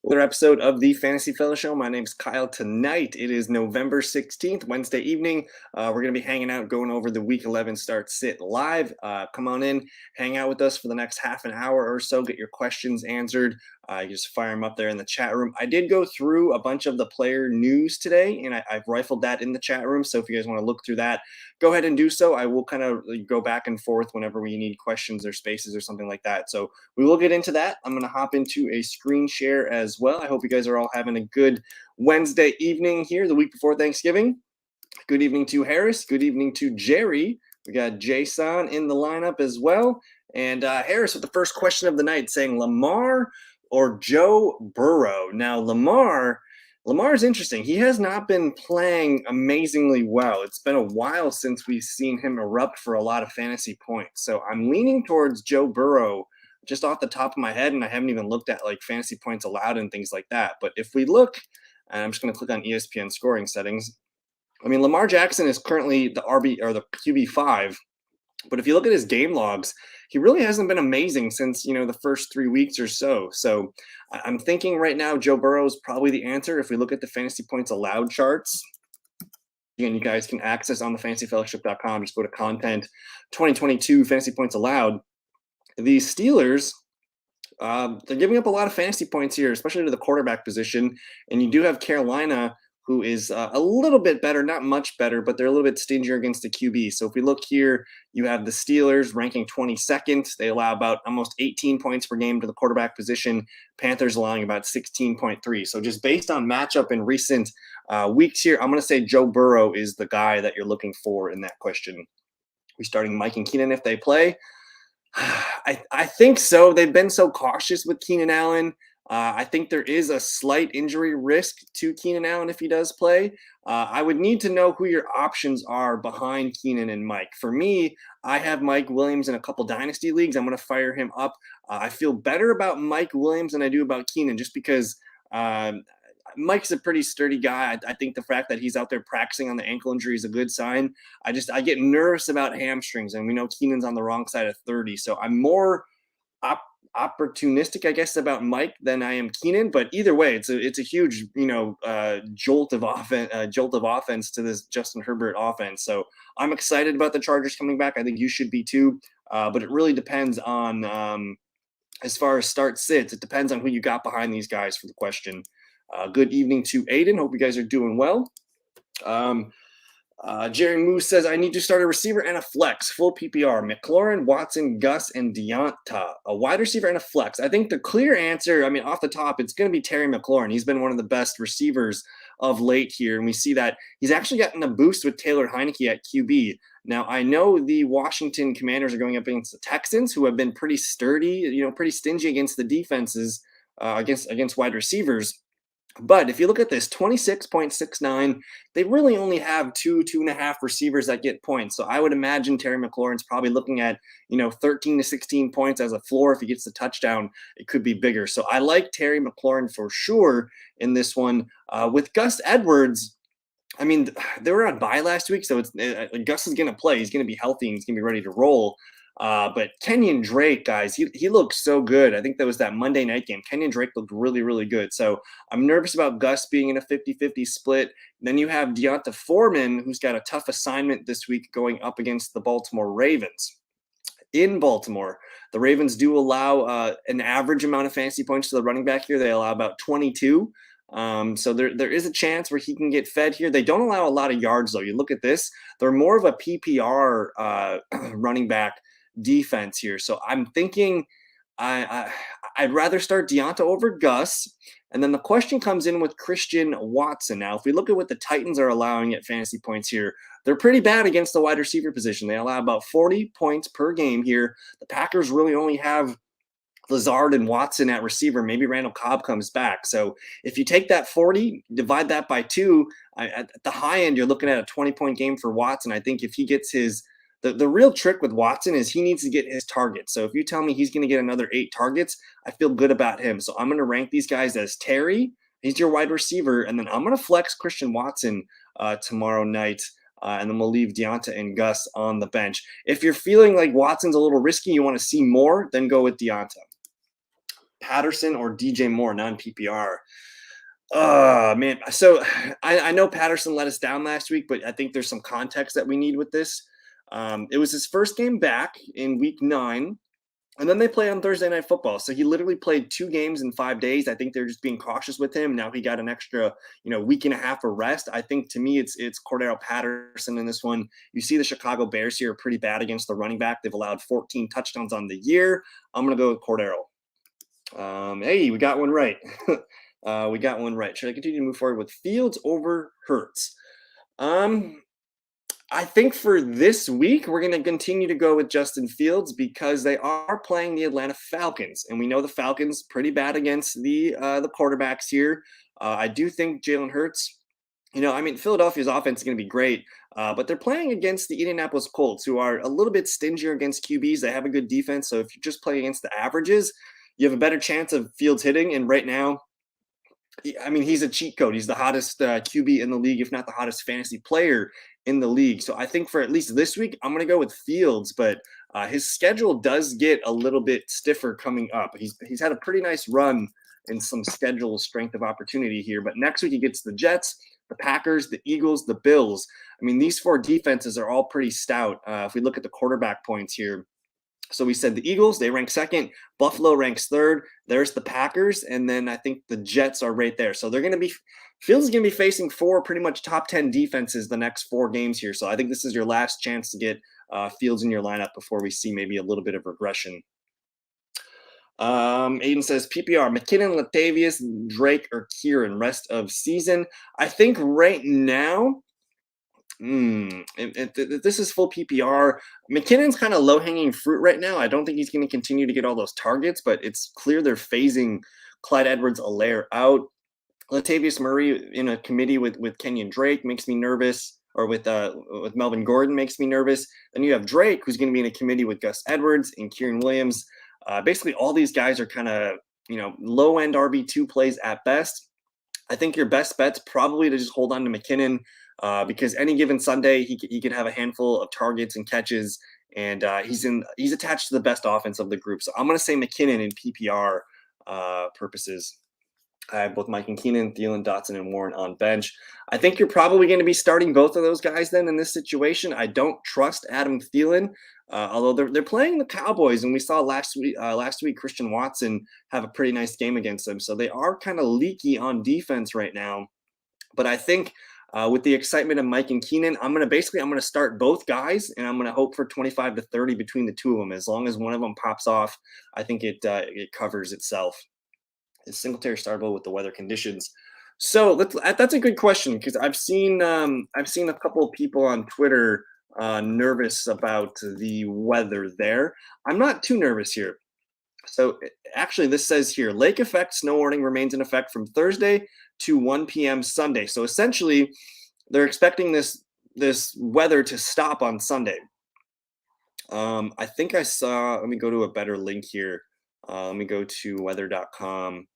Another episode of the Fantasy Fellow Show. My name's Kyle. Tonight it is November 16th, Wednesday evening. We're going to be hanging out, going over the Week 11 Start Sit live. Come on in, hang out with us for the next half an hour or so. Get your questions answered. You just fire them up there in the chat room. I did go through a bunch of the player news today, and I've rifled that in the chat room. So if you guys want to look through that, go ahead and do so. I will kind of go back and forth whenever we need questions or spaces or something like that. So we will get into that. I'm going to hop into a screen share as well. I hope you guys are all having a good Wednesday evening here, the week before Thanksgiving. Good evening to Harris. Good evening to Jerry. We got Jason in the lineup as well. And Harris with the first question of the night saying Lamar or Joe Burrow. Now, Lamar's interesting. He has not been playing amazingly well. It's been a while since we've seen him erupt for a lot of fantasy points. So I'm leaning towards Joe Burrow just off the top of my head, and I haven't even looked at like fantasy points allowed and things like that. But if we look, and I'm just going to click on ESPN scoring settings. I mean, Lamar Jackson is currently the RB or the QB5. But if you look at his game logs, he really hasn't been amazing since, the first 3 weeks or so. So I'm thinking right now Joe Burrow is probably the answer. If we look at the fantasy points allowed charts, again, you guys can access on the fantasyfellowship.com. Just go to content 2022 fantasy points allowed. The Steelers, they're giving up a lot of fantasy points here, especially to the quarterback position. And you do have Carolina, who is a little bit better, not much better, but they're a little bit stingier against the QB. So if we look here, you have the Steelers ranking 22nd. They allow about almost 18 points per game to the quarterback position. Panthers allowing about 16.3. So just based on matchup in recent weeks here, I'm going to say Joe Burrow is the guy that you're looking for in that question. We're starting Mike and Keenan if they play. I think so. They've been so cautious with Keenan Allen. I think there is a slight injury risk to Keenan Allen if he does play. I would need to know who your options are behind Keenan and Mike. For me, I have Mike Williams in a couple dynasty leagues. I'm going to fire him up. I feel better about Mike Williams than I do about Keenan just because Mike's a pretty sturdy guy. I think the fact that he's out there practicing on the ankle injury is a good sign. I get nervous about hamstrings, and we know Keenan's on the wrong side of 30. So I'm more opportunistic, I guess, about Mike than I am Keenan. But either way, it's a huge, jolt of offense to this Justin Herbert offense. So I'm excited about the Chargers coming back. I think you should be too. But it really depends on as far as start sits. It depends on who you got behind these guys for the question. Good evening to Aiden. Hope you guys are doing well. Jerry Moose says, I need to start a receiver and a flex, full PPR. McLaurin, Watson, Gus, and Deonta. A wide receiver and a flex. I think the clear answer, off the top, it's going to be Terry McLaurin. He's been one of the best receivers of late here, and we see that he's actually gotten a boost with Taylor Heineke at QB. Now, I know the Washington Commanders are going up against the Texans, who have been pretty sturdy, pretty stingy against the defenses, against wide receivers. But if you look at this, 26.69, they really only have two and a half receivers that get points. So I would imagine Terry McLaurin's probably looking at, 13 to 16 points as a floor. If he gets the touchdown, it could be bigger. So I like Terry McLaurin for sure in this one. With Gus Edwards, they were on bye last week, so Gus is going to play. He's going to be healthy and he's going to be ready to roll. But Kenyon Drake, guys, he looks so good. I think that was that Monday night game. Kenyon Drake looked really, really good. So I'm nervous about Gus being in a 50-50 split. Then you have Deonta Foreman, who's got a tough assignment this week going up against the Baltimore Ravens. In Baltimore, the Ravens do allow an average amount of fantasy points to the running back here. They allow about 22. So there is a chance where he can get fed here. They don't allow a lot of yards, though. You look at this, they're more of a PPR running back defense here. So I'm thinking I'd rather start Deonta over Gus. And then the question comes in with Christian Watson. Now, if we look at what the Titans are allowing at fantasy points here, they're pretty bad against the wide receiver position. They allow about 40 points per game here. The Packers really only have Lazard and Watson at receiver. Maybe Randall Cobb comes back. So if you take that 40, divide that by 2, at the high end, you're looking at a 20-point game for Watson. I think if he gets the real trick with Watson is he needs to get his targets. So if you tell me he's going to get another 8 targets, I feel good about him. So I'm going to rank these guys as Terry. He's your wide receiver. And then I'm going to flex Christian Watson tomorrow night. And then we'll leave Deonta and Gus on the bench. If you're feeling like Watson's a little risky, you want to see more, then go with Deonta. Patterson or DJ Moore, non-PPR. Oh man. So I know Patterson let us down last week, but I think there's some context that we need with this. It was his first game back in week 9, and then they play on Thursday Night Football. So he literally played 2 games in 5 days. I think they're just being cautious with him. Now he got an extra, week and a half of rest. I think to me it's Cordero Patterson in this one. You see the Chicago Bears here are pretty bad against the running back. They've allowed 14 touchdowns on the year. I'm gonna go with Cordero. Hey, we got one right. We got one right. Should I continue to move forward with Fields over Hurts? Um, I think for this week, we're going to continue to go with Justin Fields because they are playing the Atlanta Falcons, and we know the Falcons pretty bad against the quarterbacks here. I do think Jalen Hurts. Philadelphia's offense is going to be great, but they're playing against the Indianapolis Colts, who are a little bit stingier against QBs. They have a good defense, so if you just play against the averages, you have a better chance of Fields hitting. And right now, he's a cheat code. He's the hottest QB in the league, if not the hottest fantasy player in the league. So I think for at least this week, I'm going to go with Fields. But his schedule does get a little bit stiffer coming up. He's had a pretty nice run in some schedule strength of opportunity here. But next week he gets the Jets, the Packers, the Eagles, the Bills. These 4 defenses are all pretty stout. If we look at the quarterback points here. So we said the Eagles, they rank second. Buffalo ranks third. There's the Packers. And then I think the Jets are right there. So Fields is going to be facing 4 pretty much top 10 defenses the next 4 games here. So I think this is your last chance to get Fields in your lineup before we see maybe a little bit of regression. Aiden says PPR, McKinnon, Latavius, Drake, or Kieran, rest of season. I think right now, if this is full PPR, McKinnon's kind of low-hanging fruit right now. I don't think he's going to continue to get all those targets, but it's clear they're phasing Clyde Edwards-Helaire out. Latavius Murray in a committee with Kenyon Drake makes me nervous, or with Melvin Gordon makes me nervous. Then you have Drake, who's going to be in a committee with Gus Edwards and Kieran Williams. Basically, all these guys are kind of low-end RB2 plays at best. I think your best bet's probably to just hold on to McKinnon. Because any given Sunday he could have a handful of targets and catches, and he's attached to the best offense of the group. So I'm going to say McKinnon in PPR purposes. I have both Mike and Keenan, Thielen, Dotson, and Warren on bench. I think you're probably going to be starting both of those guys then in this situation. I don't trust Adam Thielen, although they're playing the Cowboys, and we saw last week Christian Watson have a pretty nice game against them. So they are kind of leaky on defense right now. But I think with the excitement of Mike and Keenan, I'm going to start both guys, and I'm going to hope for 25 to 30 between the two of them. As long as one of them pops off, I think it covers itself. Is Singletary startable with the weather conditions? So that's a good question, because I've seen a couple of people on Twitter nervous about the weather there. I'm not too nervous here. So actually, this says here, lake effect snow warning remains in effect from Thursday to 1 p.m. Sunday. So essentially, they're expecting this weather to stop on Sunday. I think I saw, let me go to a better link here. Let me go to weather.com.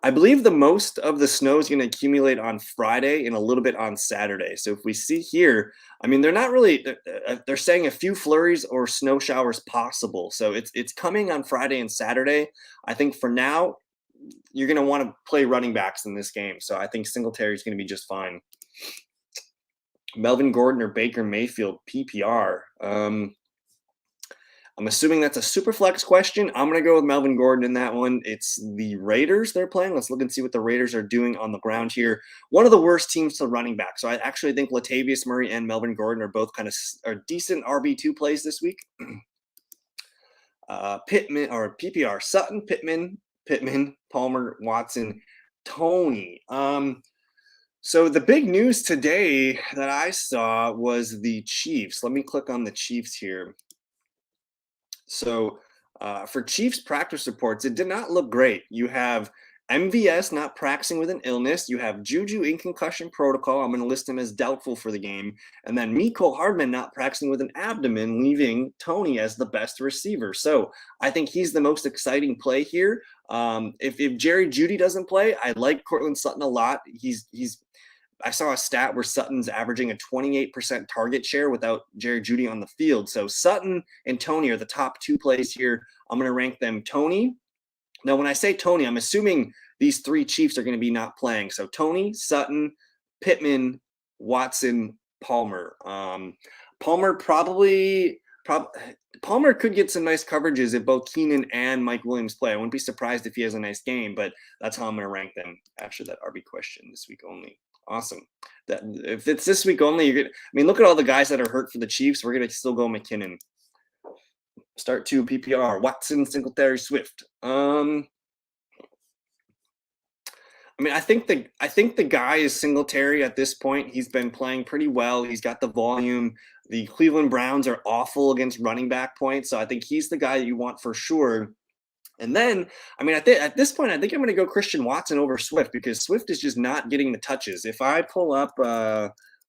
I believe the most of the snow is going to accumulate on Friday and a little bit on Saturday. So if we see here, they're not really, they're saying a few flurries or snow showers possible. So it's coming on Friday and Saturday. I think for now, you're going to want to play running backs in this game. So I think Singletary is going to be just fine. Melvin Gordon or Baker Mayfield, PPR. I'm assuming that's a super flex question. I'm going to go with Melvin Gordon in that one. It's the Raiders they're playing. Let's look and see what the Raiders are doing on the ground here. One of the worst teams to running back. So I actually think Latavius Murray and Melvin Gordon are both are decent RB2 plays this week. Pittman or PPR, Sutton, Pittman, Palmer, Watson, Tony. So the big news today that I saw was the Chiefs. Let me click on the Chiefs here. So for Chiefs practice reports, it did not look great. You have MVS not practicing with an illness. You have Juju in concussion protocol. I'm going to list him as doubtful for the game. And then Mecole Hardman not practicing with an abdomen, leaving Tony as the best receiver. So I think he's the most exciting play here. If Jerry Jeudy doesn't play, I like Courtland Sutton a lot. I saw a stat where Sutton's averaging a 28% target share without Jerry Jeudy on the field. So Sutton and Tony are the top 2 plays here. I'm going to rank them Tony Now, when I say Tony, I'm assuming these three Chiefs are going to be not playing. So Tony, Sutton, Pittman, Watson, Palmer. Palmer Palmer could get some nice coverages if both Keenan and Mike Williams play. I wouldn't be surprised if he has a nice game, but that's how I'm going to rank them after that RB question this week only. Awesome. That if it's this week only, you're gonna. I mean, look at all the guys that are hurt for the Chiefs. We're gonna still go McKinnon. Start 2 PPR. Watson, Singletary, Swift. I mean, I think the guy is Singletary at this point. He's been playing pretty well. He's got the volume. The Cleveland Browns are awful against running back points, so I think he's the guy that you want for sure. And then, I mean, at this point, I think I'm going to go Christian Watson over Swift because Swift is just not getting the touches. If I pull up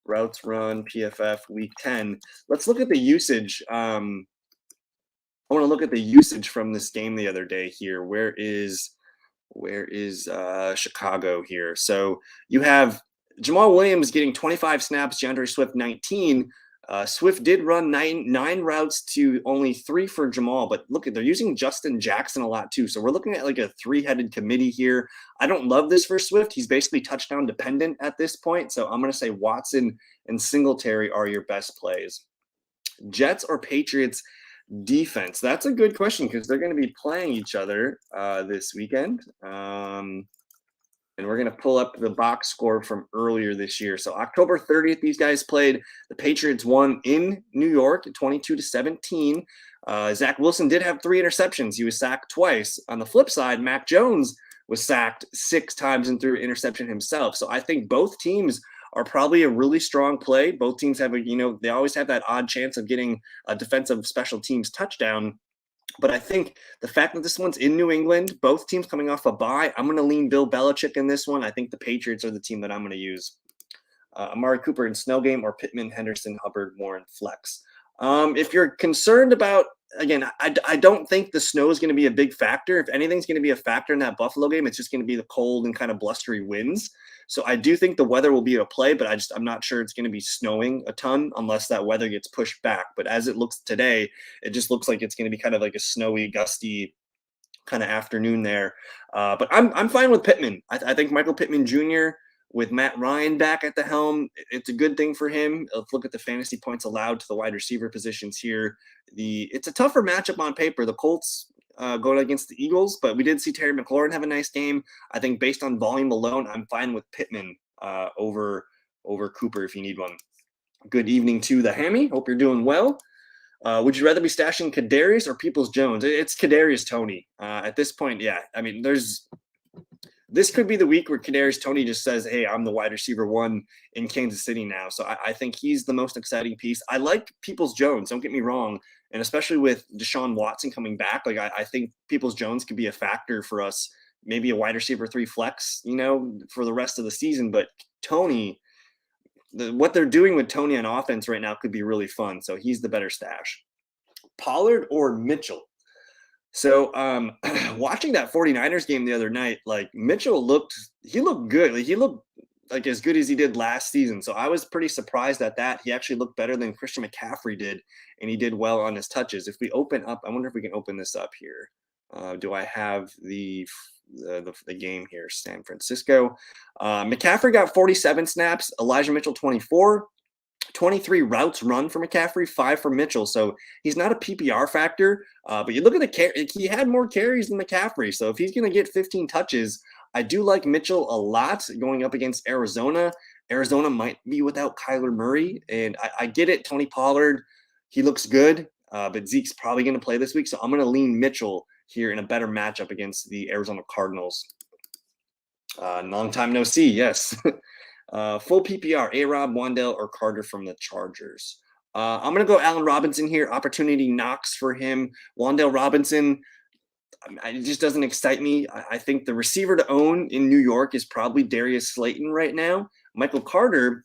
routes run PFF week 10, let's look at the usage. I want to look at the usage from this game the other day here. Where is Chicago here? So you have Jamal Williams getting 25 snaps, DeAndre Swift 19. Swift did run nine routes to only 3 for Jamal, but look, they're using Justin Jackson a lot too. So we're looking at like a 3-headed committee here. I don't love this for Swift. He's basically touchdown dependent at this point. So I'm going to say Watson and Singletary are your best plays. Jets or Patriots defense? That's a good question because they're going to be playing each other this weekend. And we're going to pull up the box score from earlier this year. So October 30th, these guys played. The Patriots won in New York, 22-17. Zach Wilson did have 3 interceptions. He was sacked twice. On the flip side, Mac Jones was sacked 6 times and threw an interception himself. So I think both teams are probably a really strong play. Both teams have they always have that odd chance of getting a defensive special teams touchdown. But I think the fact that this one's in New England, both teams coming off a bye, I'm going to lean Bill Belichick in this one. I think the Patriots are the team that I'm going to use. Amari Cooper in snow game or Pittman, Henderson, Hubbard, Warren, flex. If you're concerned about, again, I don't think the snow is going to be a big factor. If anything's going to be a factor in that Buffalo game, it's just going to be the cold and kind of blustery winds. So I do think the weather will be a play, but I'm not sure it's going to be snowing a ton unless that weather gets pushed back. But as it looks today, it just looks like it's going to be kind of like a snowy, gusty kind of afternoon there. But I'm fine with Pittman. I think Michael Pittman Jr. with Matt Ryan back at the helm, it's a good thing for him. Let's look at the fantasy points allowed to the wide receiver positions here. It's a tougher matchup on paper. The Colts going against the Eagles, but we did see Terry McLaurin have a nice game. I think based on volume alone, I'm fine with Pittman over Cooper if you need one. Good evening to the Hammy. Hope you're doing well. Would you rather be stashing Kadarius or Peoples-Jones? It's Kadarius Toney. At this point, yeah. I mean, this could be the week where Kadarius Toney just says, hey, I'm the wide receiver 1 in Kansas City now. So I think he's the most exciting piece. I like Peoples-Jones, don't get me wrong. And especially with Deshaun Watson coming back, like I think Peoples-Jones could be a factor for us, maybe a wide receiver 3 flex, for the rest of the season. But Toney, what they're doing with Toney on offense right now could be really fun. So he's the better stash. Pollard or Mitchell? So watching that 49ers game the other night, like Mitchell looked good. Like, he looked like as good as he did last season. So I was pretty surprised at that. He actually looked better than Christian McCaffrey did, and he did well on his touches. If we open up, I wonder if we can open this up here. Do I have the game here? San Francisco. McCaffrey got 47 snaps. Elijah Mitchell 24. 23 routes run for McCaffrey, 5 for Mitchell. So he's not a PPR factor, but you look at he had more carries than McCaffrey. So if he's going to get 15 touches, I do like Mitchell a lot going up against Arizona. Arizona might be without Kyler Murray, and I get it. Tony Pollard, he looks good, but Zeke's probably going to play this week. So I'm going to lean Mitchell here in a better matchup against the Arizona Cardinals. Long time no see, yes. Full PPR, A-Rob, Wandale, or Carter from the Chargers. I'm going to go Allen Robinson here. Opportunity knocks for him. Wandale Robinson, it just doesn't excite me. I think the receiver to own in New York is probably Darius Slayton right now. Michael Carter,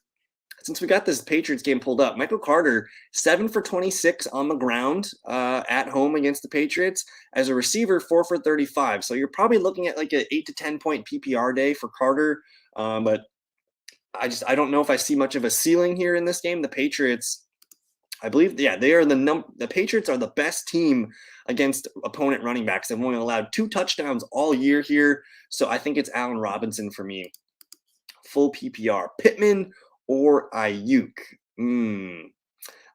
since we got this Patriots game pulled up, Michael Carter, 7 for 26 on the ground at home against the Patriots. As a receiver, 4 for 35. So you're probably looking at like an 8 to 10 point PPR day for Carter. But I don't know if I see much of a ceiling here in this game. The Patriots, I believe, yeah, they are the Patriots are the best team against opponent running backs. They've only allowed 2 touchdowns all year here. So I think it's Allen Robinson for me. Full PPR. Pittman or Ayuk?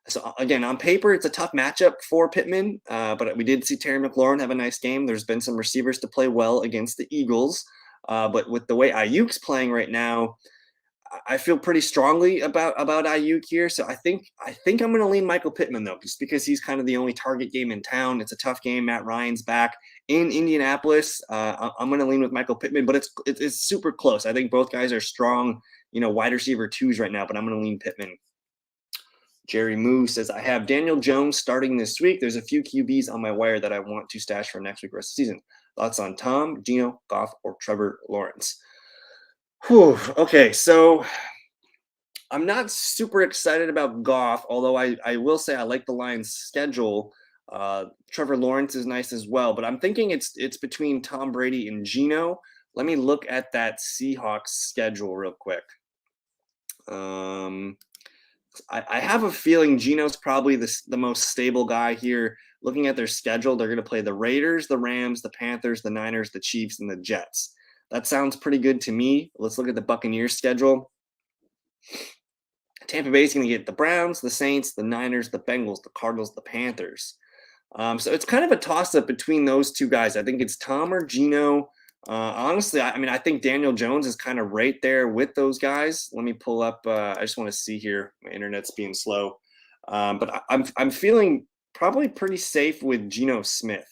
So again, on paper, it's a tough matchup for Pittman, but we did see Terry McLaurin have a nice game. There's been some receivers to play well against the Eagles, but with the way Ayuk's playing right now, I feel pretty strongly about Ayuk here. So I think I'm going to lean Michael Pittman though, just because he's kind of the only target game in town. It's a tough game. Matt Ryan's back in Indianapolis. I'm going to lean with Michael Pittman, but it's super close. I think both guys are strong, wide receiver twos right now, but I'm going to lean Pittman. Jerry Moo says, I have Daniel Jones starting this week. There's a few QBs on my wire that I want to stash for next week, rest of the season. Thoughts on Tom, Gino, Goff, or Trevor Lawrence? Whew. Okay, so I'm not super excited about Goff, although I will say I like the Lions' schedule. Trevor Lawrence is nice as well, but I'm thinking it's between Tom Brady and Gino. Let me look at that Seahawks schedule real quick. I have a feeling Gino's probably the most stable guy here. Looking at their schedule, they're going to play the Raiders, the Rams, the Panthers, the Niners, the Chiefs, and the Jets. That sounds pretty good to me. Let's look at the Buccaneers schedule. Tampa Bay is going to get the Browns, the Saints, the Niners, the Bengals, the Cardinals, the Panthers. So it's kind of a toss-up between those two guys. I think it's Tom or Gino. Honestly, I think Daniel Jones is kind of right there with those guys. Let me pull up. I just want to see here. My internet's being slow, but I'm feeling probably pretty safe with Geno Smith.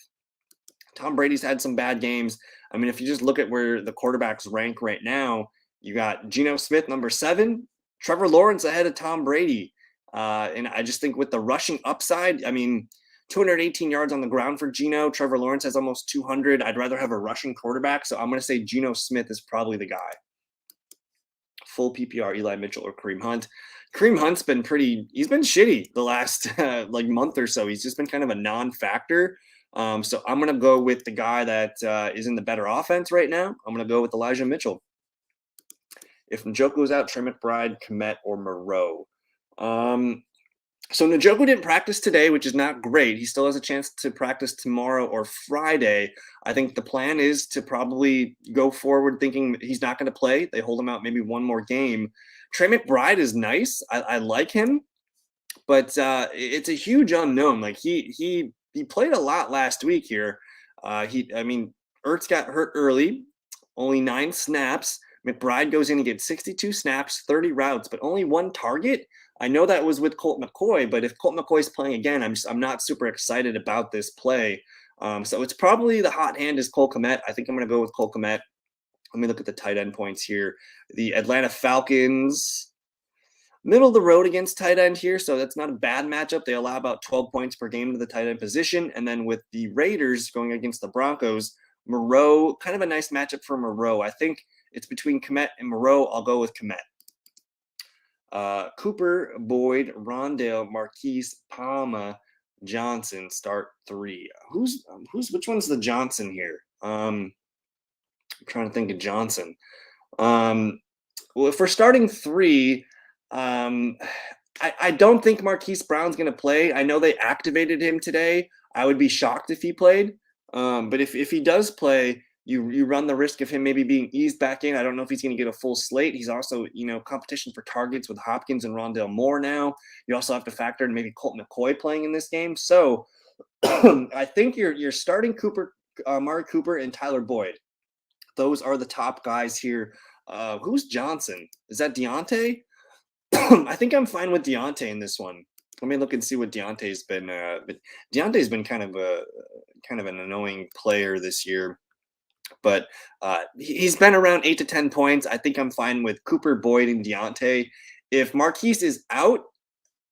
Tom Brady's had some bad games. I mean, if you just look at where the quarterbacks rank right now, you got Geno Smith number 7, Trevor Lawrence ahead of Tom Brady, and I just think with the rushing upside, 218 yards on the ground for Geno. Trevor Lawrence has almost 200. I'd rather have a rushing quarterback, so I'm going to say Geno Smith is probably the guy. Full PPR, Eli Mitchell or Kareem Hunt. Kareem Hunt's been he's been shitty the last month or so. He's just been kind of a non-factor. So I'm going to go with the guy that is in the better offense right now. I'm going to go with Elijah Mitchell. If Njoku's out, Trey McBride, Kmet, or Moreau. So Njoku didn't practice today, which is not great. He still has a chance to practice tomorrow or Friday. I think the plan is to probably go forward thinking he's not going to play. They hold him out maybe one more game. Trey McBride is nice. I like him, but it's a huge unknown. Like he played a lot last week here. Ertz got hurt early, only 9 snaps. McBride goes in and gets 62 snaps, 30 routes, but only 1 target. I know that was with Colt McCoy, but if Colt McCoy's playing again, I'm not super excited about this play. So it's probably the hot hand is Cole Kmet. I think I'm going to go with Cole Kmet. Let me look at the tight end points here. The Atlanta Falcons, middle of the road against tight end here, so that's not a bad matchup. They allow about 12 points per game to the tight end position. And then with the Raiders going against the Broncos, Moreau, kind of a nice matchup for Moreau. I think it's between Kmet and Moreau. I'll go with Kmet. Cooper, Boyd, Rondale, Marquise, Palma, Johnson start 3. Which one's the Johnson here? I'm trying to think of Johnson. Well, if we're starting 3, I don't think Marquise Brown's going to play. I know they activated him today. I would be shocked if he played. But if he does play, you run the risk of him maybe being eased back in. I don't know if he's going to get a full slate. He's also, competition for targets with Hopkins and Rondale Moore now. You also have to factor in maybe Colt McCoy playing in this game. So I think you're starting Cooper, Amari Cooper, and Tyler Boyd. Those are the top guys here. Who's Johnson? Is that Deontay? I think I'm fine with Deontay in this one. Let me look and see what Deontay's been. But Deontay's been kind of an annoying player this year. But he's been around 8 to 10 points. I think I'm fine with Cooper, Boyd, and Deontay. If Marquise is out,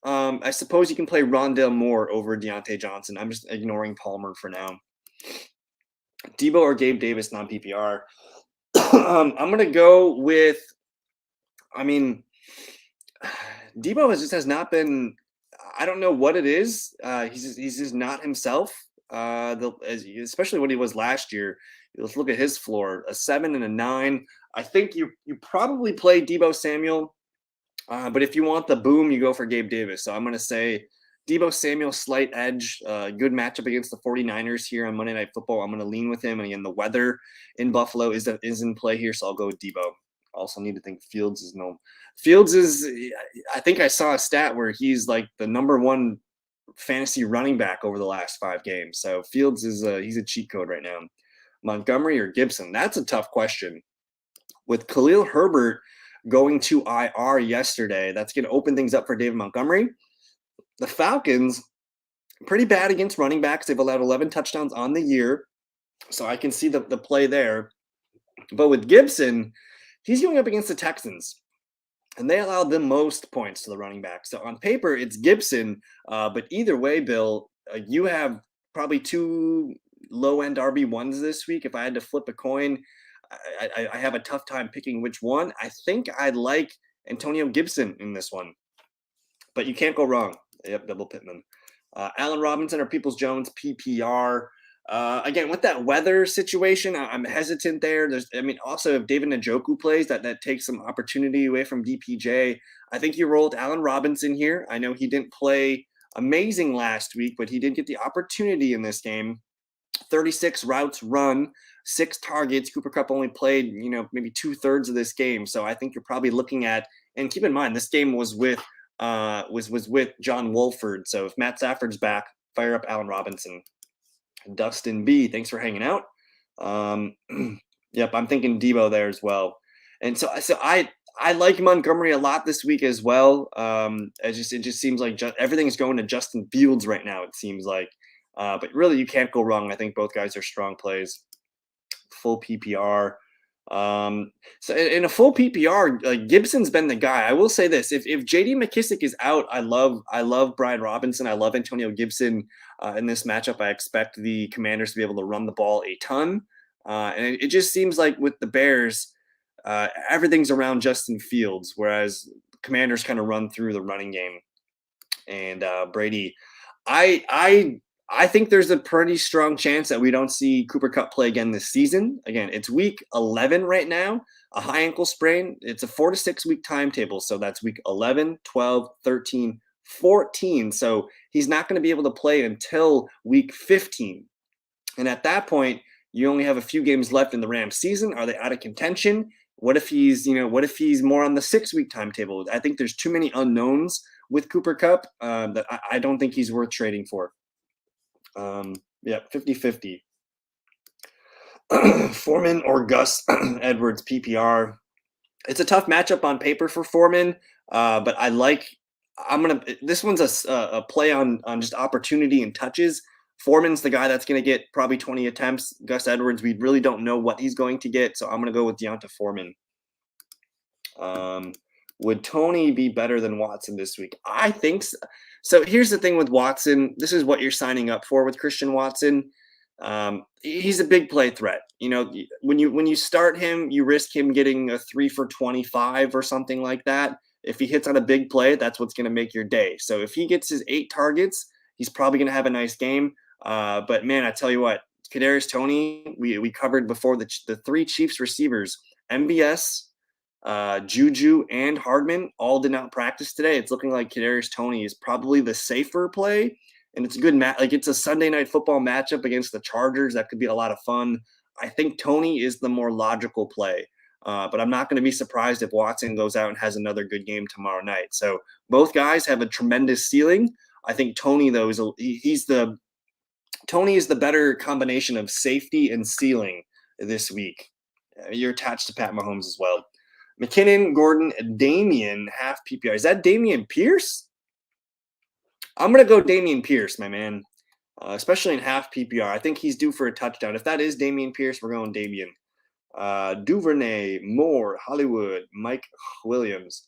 I suppose you can play Rondale Moore over Deontay Johnson. I'm just ignoring Palmer for now. Debo or Gabe Davis, non-PPR. I'm going to go with, Debo has not been, I don't know what it is. He's just not himself, especially what he was last year. Let's look at his floor, a 7 and a 9. I think you probably play Debo Samuel, but if you want the boom, you go for Gabe Davis. So I'm going to say Deebo Samuel, slight edge, good matchup against the 49ers here on Monday Night Football. I'm going to lean with him. And again, the weather in Buffalo is in play here, so I'll go with Deebo. Also need to think Fields is no. Fields is, I think I saw a stat where he's like the number one fantasy running back over the last 5 games. So Fields is he's a cheat code right now. Montgomery or Gibson? That's a tough question. With Khalil Herbert going to IR yesterday, that's going to open things up for David Montgomery. The Falcons, pretty bad against running backs. They've allowed 11 touchdowns on the year. So I can see the play there. But with Gibson, he's going up against the Texans. And they allowed the most points to the running back. So on paper, it's Gibson. But either way, Bill, you have probably 2 low-end RB1s this week. If I had to flip a coin, I have a tough time picking which one. I think I'd like Antonio Gibson in this one. But you can't go wrong. Yep, double Pittman. Allen Robinson or Peoples-Jones, PPR. Again, with that weather situation, I'm hesitant there. Also if David Njoku plays, that takes some opportunity away from DPJ. I think you rolled Allen Robinson here. I know he didn't play amazing last week, but he did get the opportunity in this game. 36 routes run, 6 targets. Cooper Kupp only played, maybe 2/3 of this game. So I think you're probably looking at, and keep in mind, this game was with John Wolford. So if Matt Stafford's back, fire up Allen Robinson. Dustin B, thanks for hanging out. Yep, I'm thinking Deebo there as well. And so I like Montgomery a lot this week as well. It just seems like everything's going to Justin Fields right now, it seems like. But really, you can't go wrong. I think both guys are strong plays. Full PPR. So in a full PPR, Gibson's been the guy. I will say this: if JD McKissick is out, I love Brian Robinson. I love Antonio Gibson in this matchup. I expect the Commanders to be able to run the ball a ton, and it just seems like with the Bears, everything's around Justin Fields, whereas Commanders kind of run through the running game. And Brady, I think there's a pretty strong chance that we don't see Cooper Kupp play again this season. Again, it's week 11 right now, a high ankle sprain. It's a 4 to 6 week timetable. So that's week 11, 12, 13, 14. So he's not going to be able to play until week 15. And at that point, you only have a few games left in the Rams season. Are they out of contention? What if he's more on the 6 week timetable? I think there's too many unknowns with Cooper Kupp that I don't think he's worth trading for. 50-50. Foreman or Gus Edwards PPR. It's a tough matchup on paper for Foreman, but this one's a play on just opportunity and touches. Foreman's the guy that's going to get probably 20 attempts. Gus Edwards, we really don't know what he's going to get, so I'm going to go with Deonta Foreman. Would Tony be better than Watson this week? I think so. So here's the thing with Watson. This is what you're signing up for with Christian Watson. He's a big play threat. When you start him, you risk him getting a 3 for 25 or something like that. If he hits on a big play, that's what's going to make your day. So if he gets his 8 targets, he's probably going to have a nice game. But man, I tell you what, Kadarius Toney, we covered before the 3 Chiefs receivers, MBS, Juju and Hardman all did not practice today. It's looking like Kadarius Toney is probably the safer play, and it's a good it's a Sunday Night Football matchup against the Chargers. That could be a lot of fun. I think Toney is the more logical play, but I'm not going to be surprised if Watson goes out and has another good game tomorrow night. So both guys have a tremendous ceiling. I think Toney though Toney is the better combination of safety and ceiling this week. You're attached to Pat Mahomes as well. McKinnon, Gordon, Damian, half PPR. Is that Damian Pierce? I'm going to go Damian Pierce, my man, especially in half PPR. I think he's due for a touchdown. If that is Damian Pierce, we're going Damian. Duvernay, Moore, Hollywood, Mike Williams.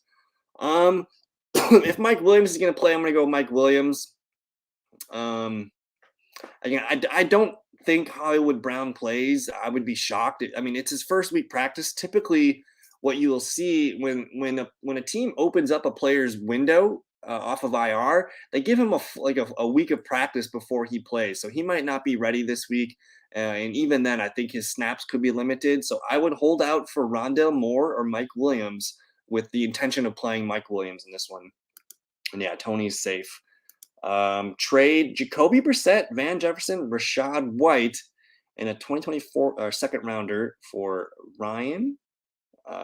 If Mike Williams is going to play, I'm going to go Mike Williams. Again, I don't think Hollywood Brown plays. I would be shocked. I mean, it's his first week practice. Typically, what you will see when a team opens up a player's window off of IR, they give him a week of practice before he plays. So he might not be ready this week. And even then, I think his snaps could be limited. So I would hold out for Rondale Moore or Mike Williams with the intention of playing Mike Williams in this one. And yeah, Tony's safe. Trade Jacoby Brissett, Van Jefferson, Rashad White, and a 2024 second rounder for Ryan.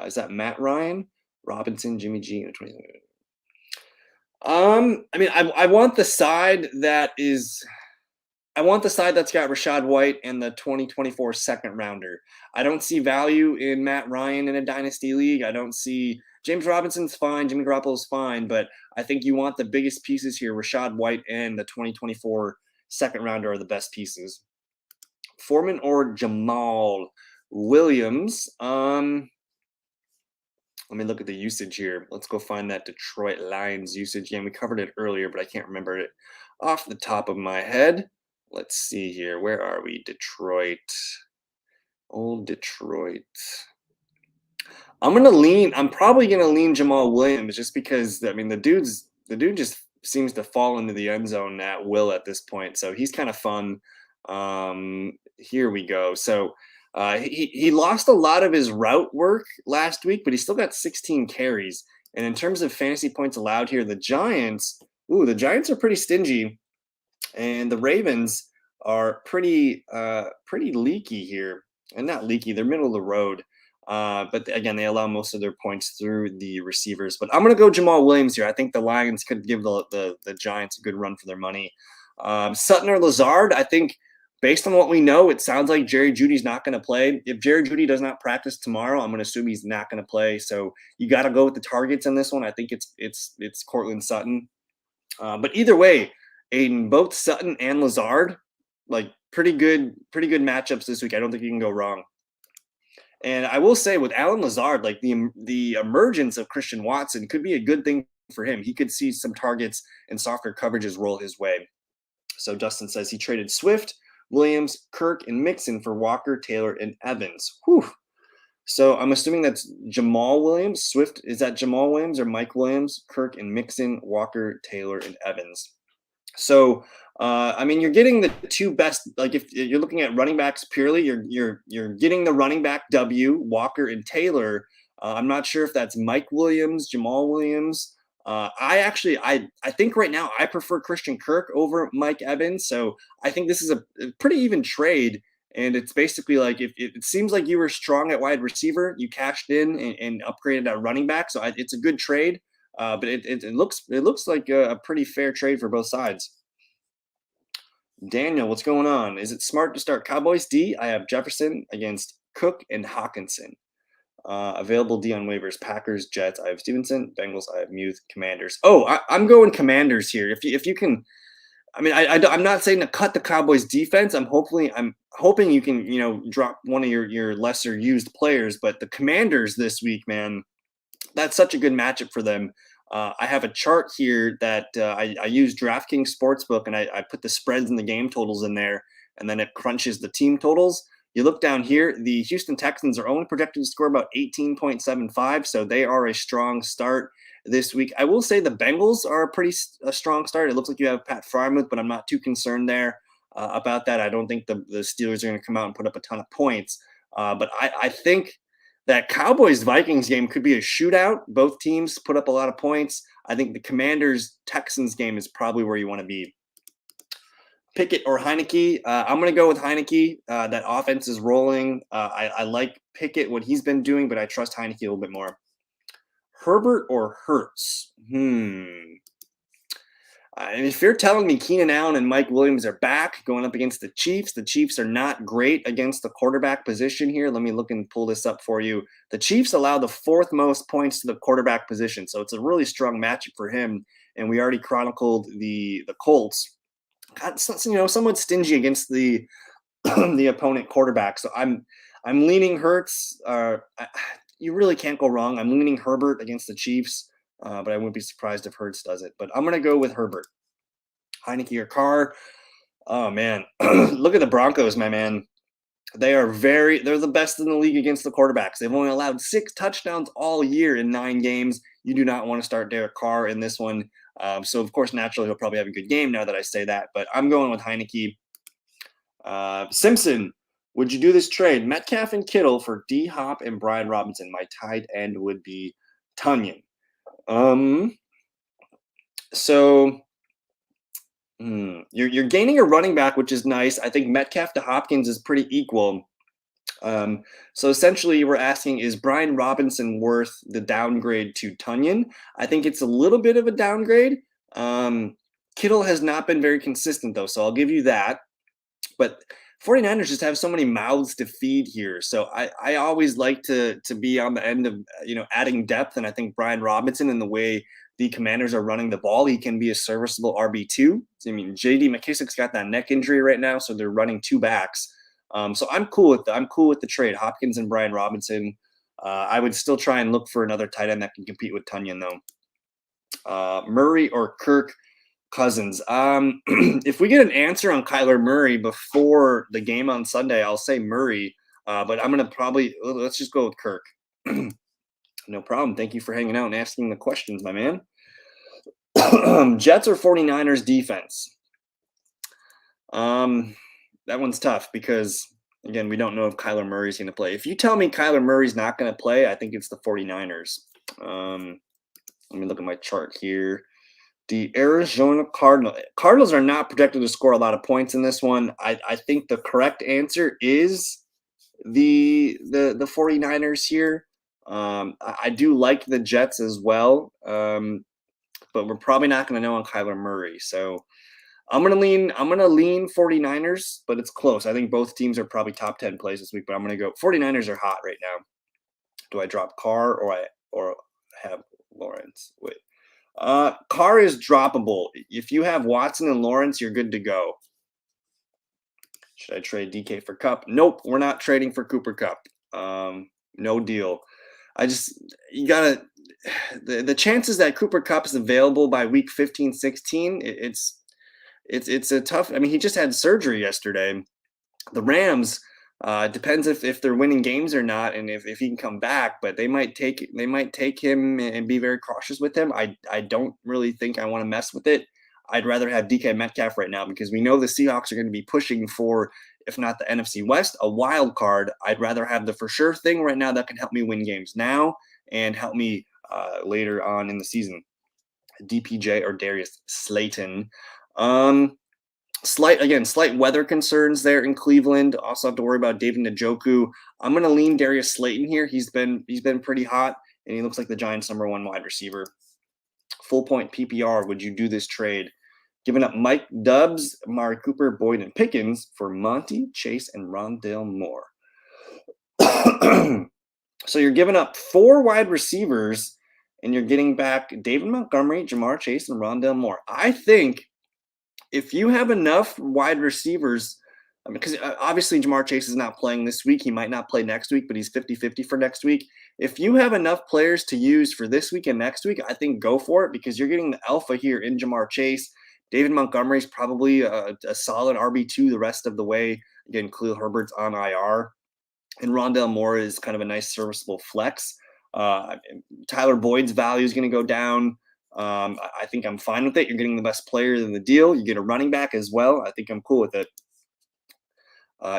Is that Matt Ryan, Robinson, Jimmy G, and a 20. I mean, I want the side that is. I want the side that's got Rashad White and the 2024 second rounder. I don't see value in Matt Ryan in a dynasty league. I don't see James Robinson's fine, Jimmy Garoppolo's fine, but I think you want the biggest pieces here. Rashad White and the 2024 second rounder are the best pieces. Foreman or Jamal Williams? Let me look at the usage here. Let's go find that Detroit Lions usage. Yeah, we covered it earlier, but I can't remember it off the top of my head. Let's see here. Where are we? Detroit. Old Detroit. I'm probably gonna lean Jamal Williams just because the dude just seems to fall into the end zone at will at this point. So he's kind of fun. Here we go. So he lost a lot of his route work last week, but he still got 16 carries. And in terms of fantasy points allowed here, the Giants are pretty stingy, and the Ravens are pretty leaky here. And not leaky, they're middle of the road. But again, they allow most of their points through the receivers. But I'm going to go Jamal Williams here. I think the Lions could give the Giants a good run for their money. Sutton or Lazard, I think based on what we know, it sounds like Jerry Jeudy's not going to play. If Jerry Jeudy does not practice tomorrow, I'm going to assume he's not going to play. So you got to go with the targets in this one. I think it's Cortland Sutton. But either way, Aiden, both Sutton and Lazard, like pretty good matchups this week. I don't think you can go wrong. And I will say with Alan Lazard, like the emergence of Christian Watson could be a good thing for him. He could see some targets and softer coverages roll his way. So Dustin says he traded Swift, Williams, Kirk, and Mixon for Walker, Taylor, and Evans. Whew. So I'm assuming that's Jamal Williams. Swift, is that Jamal Williams or Mike Williams? Kirk and Mixon, Walker, Taylor, and Evans. So I mean, you're getting the two best. Like if you're looking at running backs purely, you're getting the running back W, Walker and Taylor. I'm not sure if that's Mike Williams, Jamal Williams. I think right now I prefer Christian Kirk over Mike Evans. So I think this is a pretty even trade. And it's basically like if it seems like you were strong at wide receiver, you cashed in and upgraded at running back. So it's a good trade. But it looks like a pretty fair trade for both sides. Daniel, what's going on? Is it smart to start Cowboys D? I have Jefferson against Cook and Hawkinson. Available D on waivers: Packers, Jets. I have Stevenson. Bengals. I have Muth. Commanders. Oh, I'm going Commanders here. If you can, I mean, I'm not saying to cut the Cowboys defense. I'm hoping you can drop one of your lesser used players. But the Commanders this week, man, that's such a good matchup for them. I have a chart here that I use DraftKings Sportsbook, and I put the spreads and the game totals in there, and then it crunches the team totals. You look down here, the Houston Texans are only projected to score about 18.75, so they are a strong start this week. I will say the Bengals are a strong start. It looks like you have Pat Freiermuth, but I'm not too concerned there about that. I don't think the Steelers are going to come out and put up a ton of points, but I think that Cowboys-Vikings game could be a shootout. Both teams put up a lot of points. I think the Commanders-Texans game is probably where you want to be. Pickett or Heineke? I'm going to go with Heineke. That offense is rolling. I like Pickett, what he's been doing, but I trust Heineke a little bit more. Herbert or Hurts? If you're telling me Keenan Allen and Mike Williams are back going up against the Chiefs are not great against the quarterback position here. Let me look and pull this up for you. The Chiefs allow the fourth most points to the quarterback position, so it's a really strong matchup for him. And we already chronicled the Colts. Somewhat stingy against the the opponent quarterback. So I'm leaning Hurts. You really can't go wrong. I'm leaning Herbert against the Chiefs. But I wouldn't be surprised if Hurts does it. But I'm going to go with Herbert. Heineke or Carr. Oh, man. Look at the Broncos, my man. They're the best in the league against the quarterbacks. They've only allowed 6 touchdowns all year in 9 games. You do not want to start Derek Carr in this one. So, of course, naturally, he'll probably have a good game now that I say that. But I'm going with Heineke. Simpson, would you do this trade? Metcalf and Kittle for D-Hop and Brian Robinson. My tight end would be Tunyon. So You're gaining a running back, which is nice. I think Metcalf to Hopkins is pretty equal. Um, so essentially, we're asking, is Brian Robinson worth the downgrade to Tunyon? I think it's a little bit of a downgrade. Um, Kittle has not been very consistent, though, so I'll give you that. But 49ers just have so many mouths to feed here. So I always like to be on the end of adding depth. And I think Brian Robinson and the way the Commanders are running the ball, he can be a serviceable RB2. I mean, JD McKissick's got that neck injury right now, so they're running two backs. So I'm cool with the trade. Hopkins and Brian Robinson. I would still try and look for another tight end that can compete with Tunyon though. Murray or Kirk Cousins. If we get an answer on Kyler Murray before the game on Sunday, I'll say Murray. But I'm gonna let's just go with Kirk. No problem. Thank you for hanging out and asking the questions, my man. Jets or 49ers defense? That one's tough because again, we don't know if Kyler Murray's going to play. If you tell me Kyler Murray's not going to play, I think it's the 49ers. Let me look at my chart here. The Arizona Cardinals are not projected to score a lot of points in this one. I think the correct answer is the 49ers here. I do like the Jets as well, but we're probably not going to know on Kyler Murray. So I'm gonna lean 49ers, but it's close. I think both teams are probably top 10 plays this week, but I'm gonna go 49ers are hot right now. Do I drop Carr or have Lawrence? Wait. Carr is droppable. If you have Watson and Lawrence, you're good to go. Should I trade DK for Cup? Nope, we're not trading for Cooper Cup. No deal. You gotta the chances that Cooper Cup is available by week 15, 16, it's a tough. I mean, he just had surgery yesterday. The Rams depends if they're winning games or not, and if he can come back. But they might take him and be very cautious with him. I don't really think I want to mess with it. I'd rather have DK Metcalf right now because we know the Seahawks are going to be pushing for, if not the NFC West, a wild card. I'd rather have the for sure thing right now that can help me win games now and help me later on in the season. DPJ or Darius Slayton. Slight weather concerns there in Cleveland. Also have to worry about David Njoku. I'm going to lean Darius Slayton here. He's been pretty hot, and he looks like the Giants' #1 wide receiver. Full point PPR. Would you do this trade? Giving up Mike Dubs, Amari Cooper, Boyd, and Pickens for Monty, Chase, and Rondale Moore. So you're giving up 4 wide receivers, and you're getting back David Montgomery, Jamar Chase, and Rondale Moore. I think if you have enough wide receivers, because obviously Jamar Chase is not playing this week. He might not play next week, but he's 50-50 for next week. If you have enough players to use for this week and next week, I think go for it because you're getting the alpha here in Jamar Chase. David Montgomery is probably a solid RB2 the rest of the way. Again, Khalil Herbert's on IR. And Rondale Moore is kind of a nice serviceable flex. Tyler Boyd's value is going to go down. I think I'm fine with it. You're getting the best player in the deal. You get a running back as well. I think I'm cool with it.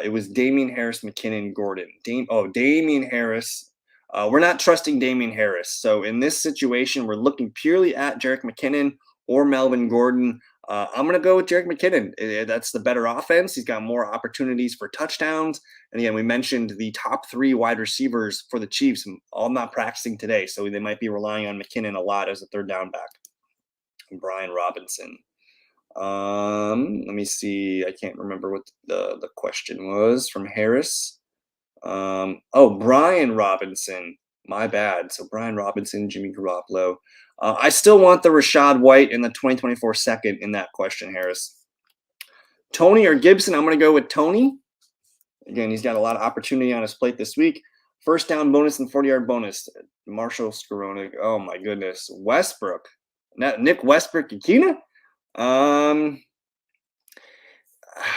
It was Damian Harris, McKinnon, Gordon. Damian Harris. We're not trusting Damian Harris. So in this situation, we're looking purely at Jerick McKinnon or Melvin Gordon. I'm going to go with Jerick McKinnon. That's the better offense. He's got more opportunities for touchdowns. And again, we mentioned the top 3 wide receivers for the Chiefs, all not practicing today. So they might be relying on McKinnon a lot as a third down back. Brian Robinson. Let me see. I can't remember what the question was from Harris. Brian Robinson. My bad. So Brian Robinson, Jimmy Garoppolo. I still want the Rashad White in the 2024 second in that question, Harris. Tony or Gibson? I'm going to go with Tony. Again, he's got a lot of opportunity on his plate this week. First down bonus and 40-yard bonus. Marshall Skoronik. Oh, my goodness. Westbrook. Nick Westbrook-Ikina? A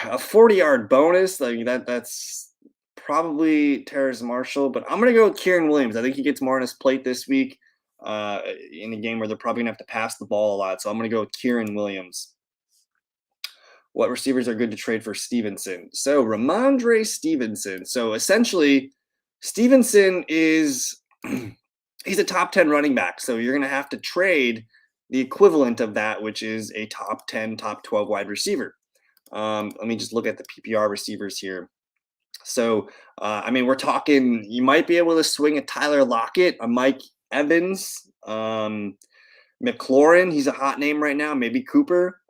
40-yard bonus. Like that's probably Terrace Marshall. But I'm going to go with Kieran Williams. I think he gets more on his plate this week. In a game where they're probably gonna have to pass the ball a lot. So I'm gonna go with Kieran Williams. What receivers are good to trade for Stevenson? So Ramondre Stevenson. So essentially, Stevenson is he's a top 10 running back. So you're gonna have to trade the equivalent of that, which is a top 10, top 12 wide receiver. Let me just look at the PPR receivers here. So, I mean, we're talking, you might be able to swing a Tyler Lockett, a Mike Evans, McLaurin. He's a hot name right now. Maybe Cooper.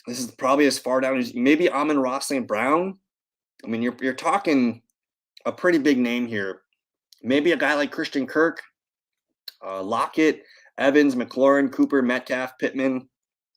This is probably as far down as maybe Amon-Ra St. Brown. I mean, you're talking a pretty big name here. Maybe a guy like Christian Kirk, Lockett, Evans, McLaurin, Cooper, Metcalf, Pittman.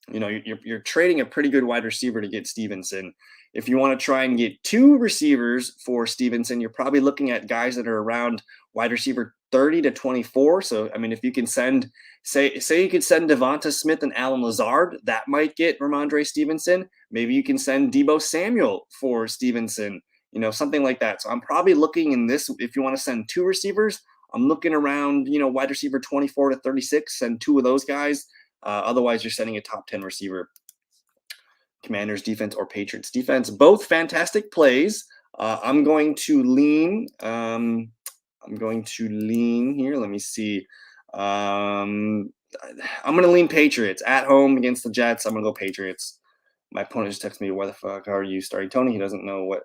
You know, you're trading a pretty good wide receiver to get Stevenson. If you want to try and get two receivers for Stevenson, you're probably looking at guys that are around wide receiver 30 to 24. So, I mean, if you can send, say you could send Devonta Smith and Alan Lazard, that might get Ramondre Stevenson. Maybe you can send Deebo Samuel for Stevenson, you know, something like that. So I'm probably looking in this, if you want to send two receivers, I'm looking around, you know, wide receiver 24 to 36, send two of those guys. Otherwise, you're sending a top 10 receiver. Commanders defense or Patriots defense, both fantastic plays. I'm going to lean. I'm going to lean here. Let me see. I'm going to lean Patriots at home against the Jets. I'm going to go Patriots. My opponent just texted me, "Why the fuck are you starting Tony?" He doesn't know what.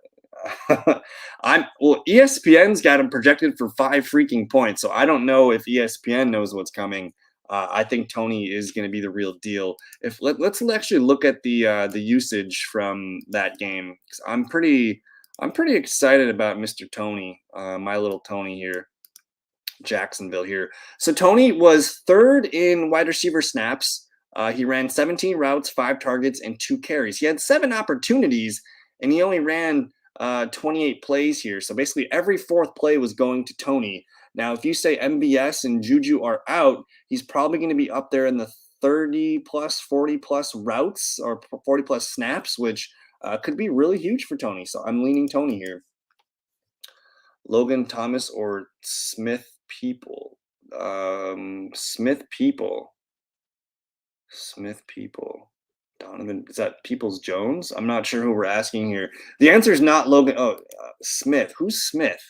ESPN's got him projected for 5 freaking points, so I don't know if ESPN knows what's coming. I think Tony is going to be the real deal. Let's actually look at the usage from that game. I'm pretty excited about Mr. Tony, my little Tony here, Jacksonville here. So Tony was third in wide receiver snaps. He ran 17 routes, 5 targets, and 2 carries. He had 7 opportunities, and he only ran 28 plays here. So basically every 4th play was going to Tony. Now, if you say MBS and Juju are out, he's probably going to be up there in the 30 plus, 40 plus routes or 40 plus snaps, which could be really huge for Tony. So I'm leaning Tony here. Logan Thomas or Smith People. Smith People. Donovan, is that Peoples Jones? I'm not sure who we're asking here. The answer is not Logan. Oh, Smith. Who's Smith?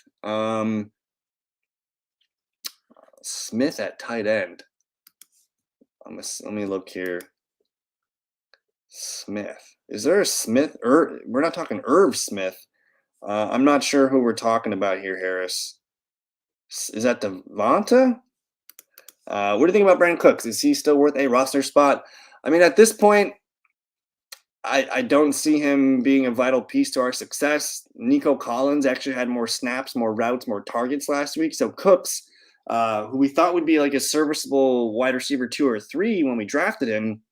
Smith at tight end. Let me look here. Smith. Is there a Smith? We're not talking Irv Smith. I'm not sure who we're talking about here, Harris. Is that Devonta? What do you think about Brandon Cooks? Is he still worth a roster spot? I mean, at this point, I don't see him being a vital piece to our success. Nico Collins actually had more snaps, more routes, more targets last week. So Cooks, who we thought would be like a serviceable wide receiver 2 or 3 when we drafted him,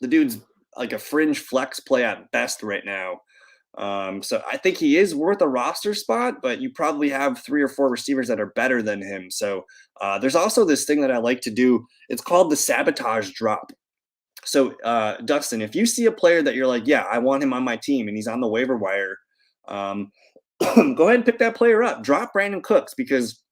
the dude's like a fringe flex play at best right now. So I think he is worth a roster spot, but you probably have 3 or 4 receivers that are better than him. So there's also this thing that I like to do. It's called the sabotage drop. So Dustin, if you see a player that you're like, yeah, I want him on my team and he's on the waiver wire, go ahead and pick that player up. Drop Brandon Cooks, because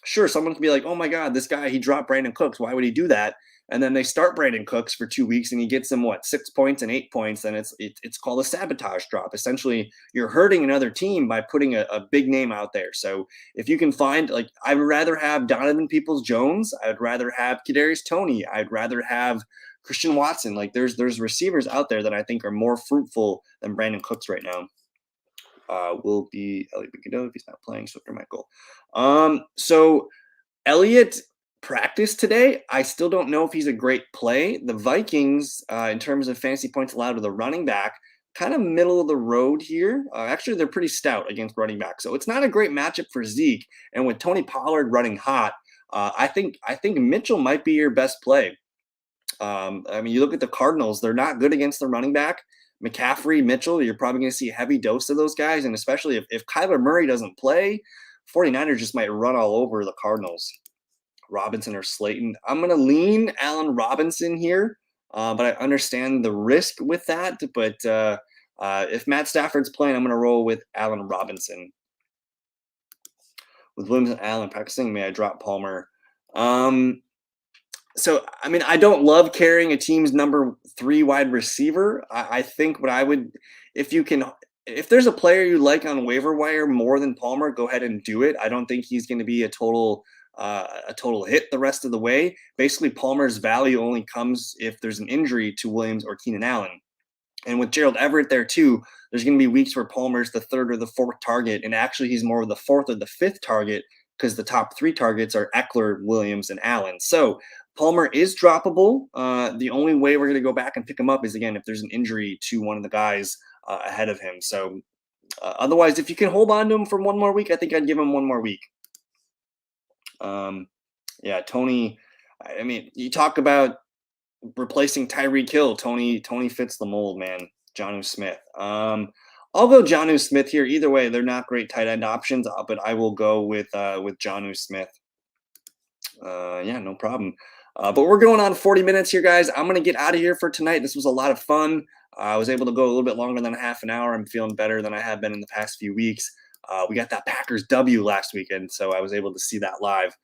sure, someone can be like, oh my God, this guy, he dropped Brandon Cooks. Why would he do that? And then they start Brandon Cooks for 2 weeks and he gets them 6 points and 8 points. And it's called a sabotage drop. Essentially, you're hurting another team by putting a big name out there. So if you can find, like, I would rather have Donovan Peoples-Jones. I'd rather have Kadarius Toney. I'd rather have Christian Watson. Like, there's receivers out there that I think are more fruitful than Brandon Cooks right now. Will be Elliott Bigado if he's not playing. Swifter Michael. So Elliott practiced today. I still don't know if he's a great play. The Vikings, in terms of fantasy points allowed to the running back, kind of middle of the road here. Actually, they're pretty stout against running back, so it's not a great matchup for Zeke. And with Tony Pollard running hot, I think Mitchell might be your best play. I mean, you look at the Cardinals; they're not good against the running back. McCaffrey, Mitchell, you're probably going to see a heavy dose of those guys. And especially if Kyler Murray doesn't play, 49ers just might run all over the Cardinals. Robinson or Slayton. I'm going to lean Allen Robinson here, but I understand the risk with that. But if Matt Stafford's playing, I'm going to roll with Allen Robinson. With Williams and Allen practicing, may I drop Palmer? So, I mean, I don't love carrying a team's number 3 wide receiver. I think what I would, if there's a player you like on waiver wire more than Palmer, go ahead and do it. I don't think he's going to be a total a total hit the rest of the way. Basically, Palmer's value only comes if there's an injury to Williams or Keenan Allen. And with Gerald Everett there too, there's going to be weeks where Palmer's the third or the fourth target, and actually he's more of the fourth or the fifth target because the top three targets are Eckler, Williams, and Allen. So Palmer is droppable. The only way we're going to go back and pick him up is again if there's an injury to one of the guys ahead of him. So otherwise, if you can hold on to him for one more week, I think I'd give him one more week. Yeah, Tony. I mean, you talk about replacing Tyreek Hill. Tony fits the mold, man. Jonnu Smith. I'll go Jonnu Smith here. Either way, they're not great tight end options, but I will go with Jonnu Smith. Yeah, no problem. But we're going on 40 minutes here, guys. I'm gonna get out of here for tonight. This was a lot of fun. I was able to go a little bit longer than a half an hour. I'm feeling better than I have been in the past few weeks. We got that Packers W last weekend, so I was able to see that live.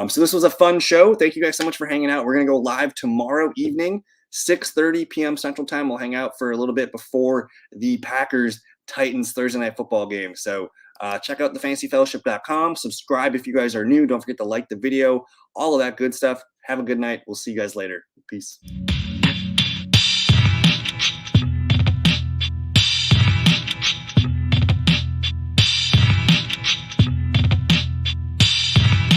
So this was a fun show. Thank you guys so much for hanging out. We're going to go live tomorrow evening, 6:30 p.m. Central Time. We'll hang out for a little bit before the Packers-Titans Thursday Night Football game. So check out thefantasyfellowship.com. Subscribe if you guys are new. Don't forget to like the video, all of that good stuff. Have a good night. We'll see you guys later. Peace.